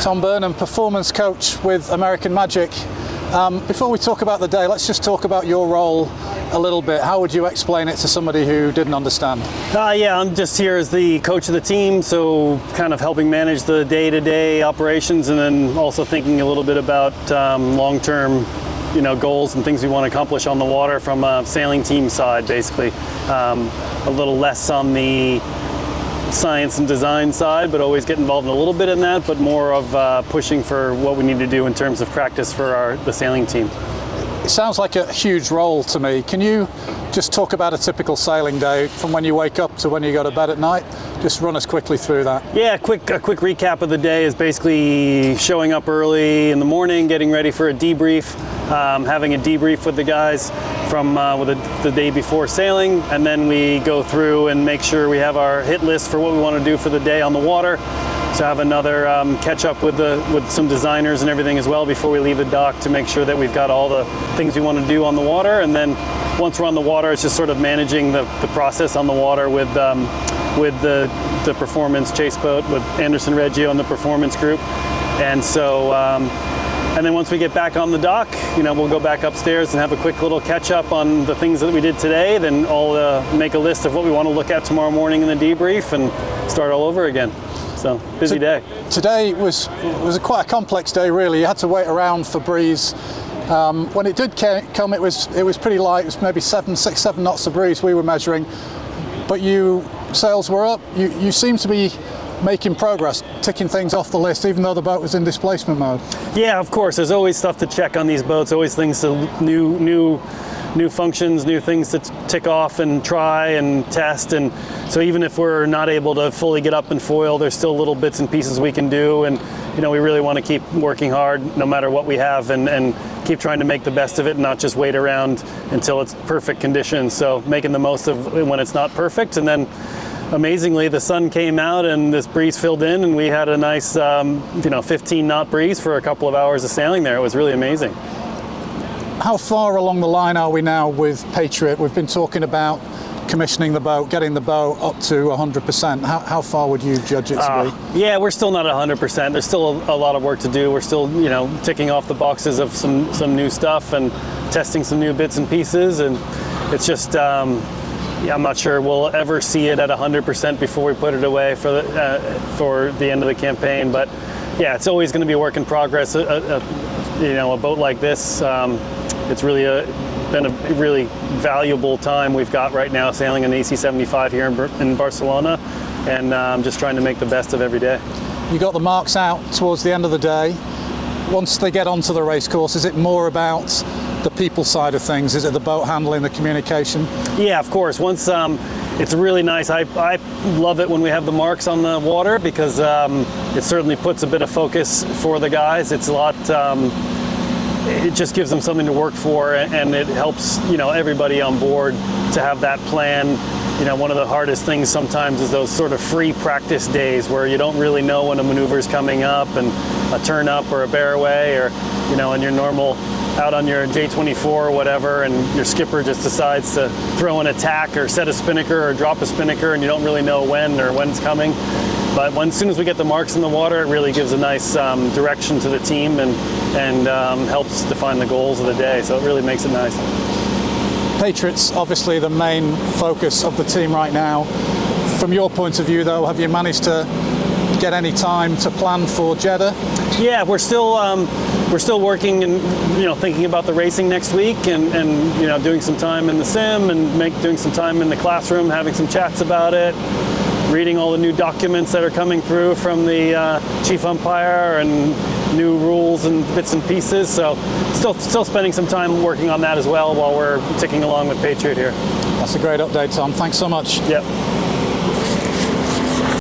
Tom Burnham, performance coach with American Magic. Before we talk about the day, let's just talk about your role a little bit. How would you explain it to somebody who didn't understand? Yeah, I'm just here as the coach of the team, so kind of helping manage the day-to-day operations, and then also thinking a little bit about long-term, goals and things we want to accomplish on the water from a sailing team side, basically. A little less on the science and design side, but always get involved in a little bit in that, but more of pushing for what we need to do in terms of practice for the sailing team. It sounds like a huge role to me. Can you just talk about a typical sailing day from when you wake up to when you go to bed at night? Just run us quickly through that. Yeah, a quick recap of the day is basically showing up early in the morning, getting ready for a debrief, having a debrief with the guys from the day before sailing, and then we go through and make sure we have our hit list for what we want to do for the day on the water. So have another catch up with some designers and everything as well before we leave the dock to make sure that we've got all the things we want to do on the water. And then once we're on the water, it's just sort of managing the process on the water with the performance chase boat with Anderson Reggio and the performance group. And so and then once we get back on the dock, we'll go back upstairs and have a quick little catch up on the things that we did today. Then I'll make a list of what we want to look at tomorrow morning in the debrief and start all over again. So busy day. Today was quite a complex day, really. You had to wait around for breeze. When it did come, it was pretty light. It was maybe 6, 7 knots of breeze we were measuring. But sails were up. You seem to be making progress, ticking things off the list, even though the boat was in displacement mode. Yeah, of course. There's always stuff to check on these boats. Always things to new functions, new things to tick off and try and test. And so even if we're not able to fully get up and foil, there's still little bits and pieces we can do. And we really want to keep working hard no matter what we have, and keep trying to make the best of it and not just wait around until it's perfect conditions. So making the most of when it's not perfect. And then amazingly, the sun came out and this breeze filled in, and we had a nice 15 knot breeze for a couple of hours of sailing there. It was really amazing. How far along the line are we now with Patriot? We've been talking about commissioning the boat, getting the boat up to 100%. How far would you judge it to be? Yeah, we're still not 100%. There's still a lot of work to do. We're still, ticking off the boxes of some new stuff and testing some new bits and pieces. And it's just, I'm not sure we'll ever see it at 100% before we put it away for the end of the campaign. But yeah, it's always going to be a work in progress. A boat like this, it's really been a really valuable time we've got right now sailing an AC75 here in Barcelona, and I'm just trying to make the best of every day. You got the marks out towards the end of the day. Once they get onto the race course, is it more about the people side of things? Is it the boat handling, the communication? Yeah, of course. Once it's really nice. I love it when we have the marks on the water, because it certainly puts a bit of focus for the guys. It's a lot. It just gives them something to work for, and it helps everybody on board to have that plan. One of the hardest things sometimes is those sort of free practice days where you don't really know when a maneuver is coming up, and a turn up or a bear away, or and your normal out on your J24 or whatever, and your skipper just decides to throw an attack or set a spinnaker or drop a spinnaker, and you don't really know when it's coming. But as soon as we get the marks in the water, it really gives a nice direction to the team and helps define the goals of the day. So it really makes it nice. Patriot's obviously the main focus of the team right now. From your point of view, though, have you managed to get any time to plan for Jeddah? Yeah, we're still working and thinking about the racing next week, and doing some time in the sim and doing some time in the classroom, having some chats about it, reading all the new documents that are coming through from the chief umpire and new rules and bits and pieces. So still spending some time working on that as well while we're ticking along with Patriot here. That's a great update, Tom. Thanks so much. Yep.